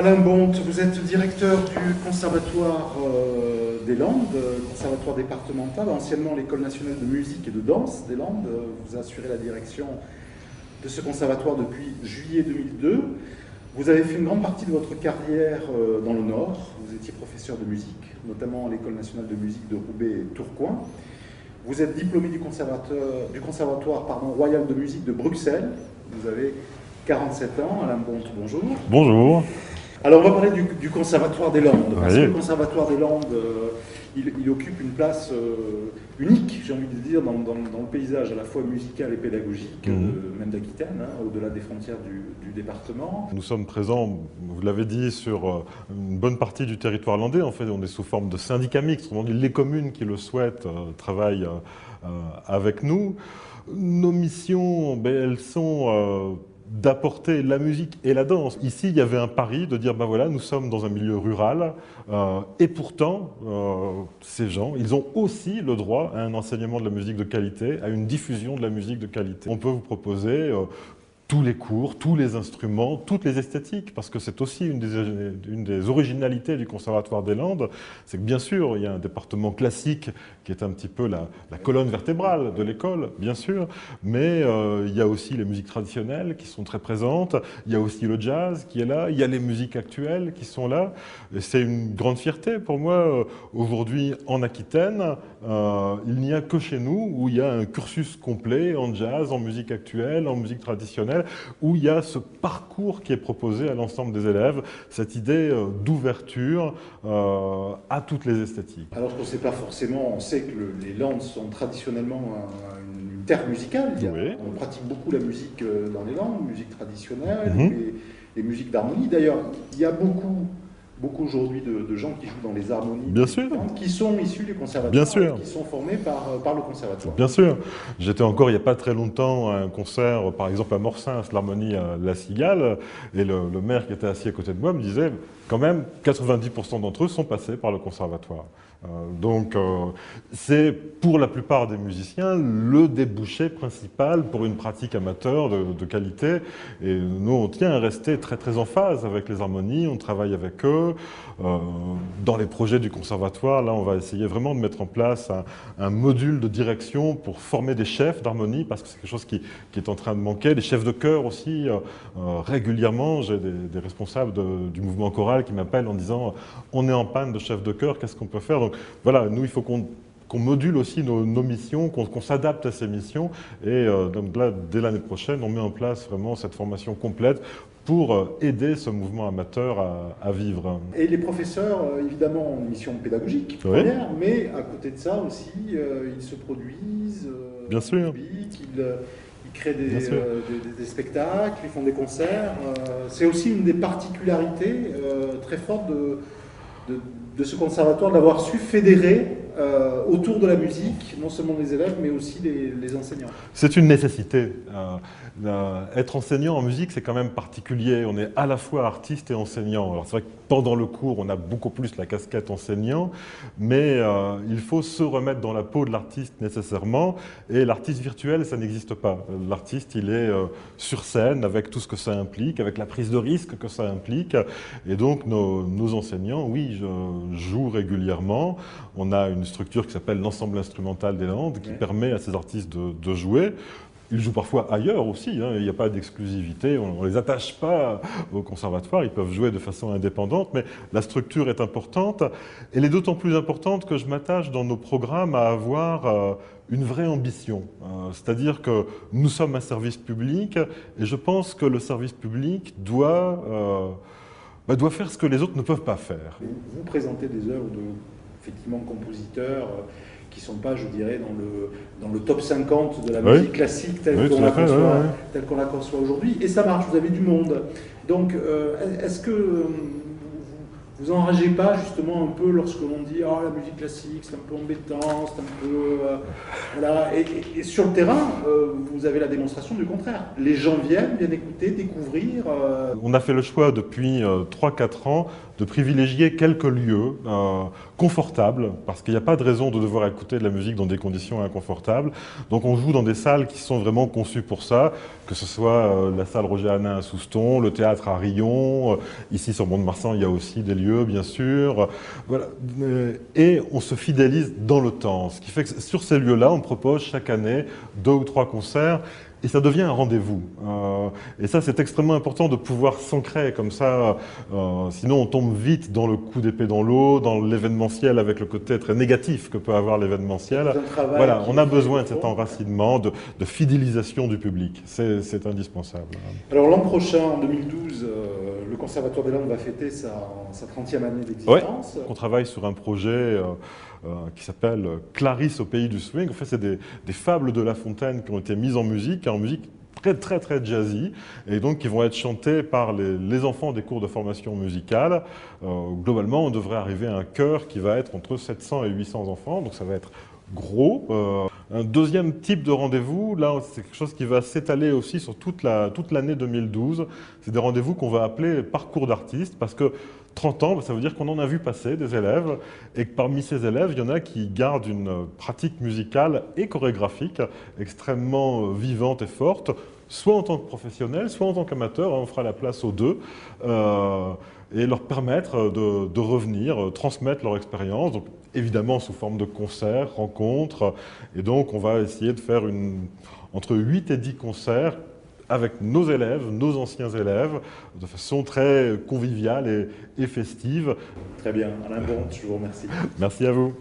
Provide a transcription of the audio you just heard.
Alain Bonte, vous êtes directeur du Conservatoire des Landes, conservatoire départemental, anciennement l'École nationale de musique et de danse des Landes. Vous assurez la direction de ce conservatoire depuis juillet 2002. Vous avez fait une grande partie de votre carrière dans le Nord. Vous étiez professeur de musique, notamment à l'École nationale de musique de Roubaix et Tourcoing. Vous êtes diplômé du conservatoire royal de musique de Bruxelles. Vous avez 47 ans. Alain Bonte, bonjour. Bonjour. Alors, on va parler du Conservatoire des Landes. Parce Oui. que le Conservatoire des Landes, il occupe une place unique, j'ai envie de dire, dans le paysage à la fois musical et pédagogique, même d'Aquitaine, hein, au-delà des frontières du département. Nous sommes présents, vous l'avez dit, sur une bonne partie du territoire landais. En fait, on est sous forme de syndicat mixte. Autrement dit, les communes qui le souhaitent travaillent avec nous. Nos missions, elles sont d'apporter la musique et la danse. Ici, il y avait un pari de dire, ben voilà, nous sommes dans un milieu rural, et pourtant, ces gens, ils ont aussi le droit à un enseignement de la musique de qualité, à une diffusion de la musique de qualité. On peut vous proposer tous les cours, tous les instruments, toutes les esthétiques, parce que c'est aussi une des originalités du Conservatoire des Landes, c'est que bien sûr, il y a un département classique qui est un petit peu la colonne vertébrale de l'école, bien sûr, mais il y a aussi les musiques traditionnelles qui sont très présentes, il y a aussi le jazz qui est là, il y a les musiques actuelles qui sont là, et c'est une grande fierté pour moi. Aujourd'hui, en Aquitaine, il n'y a que chez nous où il y a un cursus complet en jazz, en musique actuelle, en musique traditionnelle, où il y a ce parcours qui est proposé à l'ensemble des élèves, cette idée d'ouverture à toutes les esthétiques. Alors qu'on ne sait pas forcément, on sait que les Landes sont traditionnellement une terre musicale. Oui. On pratique beaucoup la musique dans les Landes, musique traditionnelle, les musiques d'harmonie. D'ailleurs, il y a beaucoup aujourd'hui de gens qui jouent dans les harmonies, bien sûr, qui sont issus du conservatoire, bien sûr, qui sont formés par le conservatoire. Bien sûr. J'étais encore il n'y a pas très longtemps à un concert, par exemple à Morsins, l'harmonie à La Cigale, et le maire qui était assis à côté de moi me disait, quand même, 90% d'entre eux sont passés par le conservatoire. Donc c'est pour la plupart des musiciens le débouché principal pour une pratique amateur de qualité, et nous on tient à rester très très en phase avec les harmonies, on travaille avec eux. Dans les projets du conservatoire, là on va essayer vraiment de mettre en place un module de direction pour former des chefs d'harmonie, parce que c'est quelque chose qui est en train de manquer, des chefs de chœur aussi. Régulièrement j'ai des responsables du mouvement choral qui m'appellent en disant on est en panne de chefs de chœur, qu'est-ce qu'on peut faire? Donc voilà, nous il faut qu'on module aussi nos missions, qu'on s'adapte à ces missions, et donc là, dès l'année prochaine, on met en place vraiment cette formation complète pour aider ce mouvement amateur à vivre. Et les professeurs, évidemment, ont une mission pédagogique première, mais à côté de ça aussi, ils se produisent, bien sûr. Ils créent des spectacles, ils font des concerts. C'est aussi une des particularités très fortes de ce conservatoire, d'avoir su fédérer autour de la musique, non seulement les élèves, mais aussi les enseignants. C'est une nécessité. Être enseignant en musique, c'est quand même particulier. On est à la fois artiste et enseignant. Alors c'est vrai que pendant le cours, on a beaucoup plus la casquette enseignant, mais il faut se remettre dans la peau de l'artiste nécessairement. Et l'artiste virtuel, ça n'existe pas. L'artiste, il est sur scène avec tout ce que ça implique, avec la prise de risque que ça implique. Et donc nos enseignants, oui, jouent régulièrement. On a une structure qui s'appelle l'Ensemble instrumental des Landes, qui permet à ces artistes de jouer. Ils jouent parfois ailleurs aussi, hein. Il n'y a pas d'exclusivité, on ne les attache pas au conservatoire, ils peuvent jouer de façon indépendante, mais la structure est importante. Elle est d'autant plus importante que je m'attache dans nos programmes à avoir une vraie ambition. C'est-à-dire que nous sommes un service public, et je pense que le service public doit faire ce que les autres ne peuvent pas faire. Vous présentez des œuvres effectivement compositeurs qui ne sont pas, je dirais, dans le top 50 de la musique classique telle qu'on la conçoit aujourd'hui. Et ça marche, vous avez du monde. Donc, est-ce que vous enragez pas justement un peu lorsque l'on dit oh, la musique classique c'est un peu embêtant, c'est un peu voilà. Et sur le terrain, vous avez la démonstration du contraire. Les gens viennent écouter, découvrir. On a fait le choix depuis 3-4 ans de privilégier quelques lieux confortables, parce qu'il n'y a pas de raison de devoir écouter de la musique dans des conditions inconfortables. Donc on joue dans des salles qui sont vraiment conçues pour ça, que ce soit la salle Roger Hanin à Souston, le théâtre à Rion, ici sur Mont-de-Marsan il y a aussi des lieux bien sûr. Voilà. Et on se fidélise dans le temps, ce qui fait que sur ces lieux-là on propose chaque année 2 ou 3 concerts. Et ça devient un rendez-vous. Et ça, c'est extrêmement important de pouvoir s'ancrer comme ça. Sinon, on tombe vite dans le coup d'épée dans l'eau, dans l'événementiel avec le côté très négatif que peut avoir l'événementiel. Voilà, on a besoin de cet enracinement, de fidélisation du public. C'est indispensable. Alors l'an prochain, en 2012, le Conservatoire des Landes va fêter sa 30e année d'existence. Ouais. On travaille sur un projet qui s'appelle Clarisse au pays du swing. En fait, c'est des fables de La Fontaine qui ont été mises en musique très jazzy, et donc qui vont être chantées par les enfants des cours de formation musicale. Globalement, on devrait arriver à un chœur qui va être entre 700 et 800 enfants, donc ça va être gros. Un deuxième type de rendez-vous, là c'est quelque chose qui va s'étaler aussi sur toute l'année 2012. C'est des rendez-vous qu'on va appeler parcours d'artistes, parce que 30 ans, ça veut dire qu'on en a vu passer des élèves, et que parmi ces élèves, il y en a qui gardent une pratique musicale et chorégraphique extrêmement vivante et forte, soit en tant que professionnels, soit en tant qu'amateurs, on fera la place aux deux, et leur permettre de revenir, transmettre leur expérience, donc évidemment sous forme de concerts, rencontres, et donc on va essayer de faire entre 8 et 10 concerts avec nos élèves, nos anciens élèves, de façon très conviviale et festive. Très bien, Alain Bonte, je vous remercie. Merci à vous.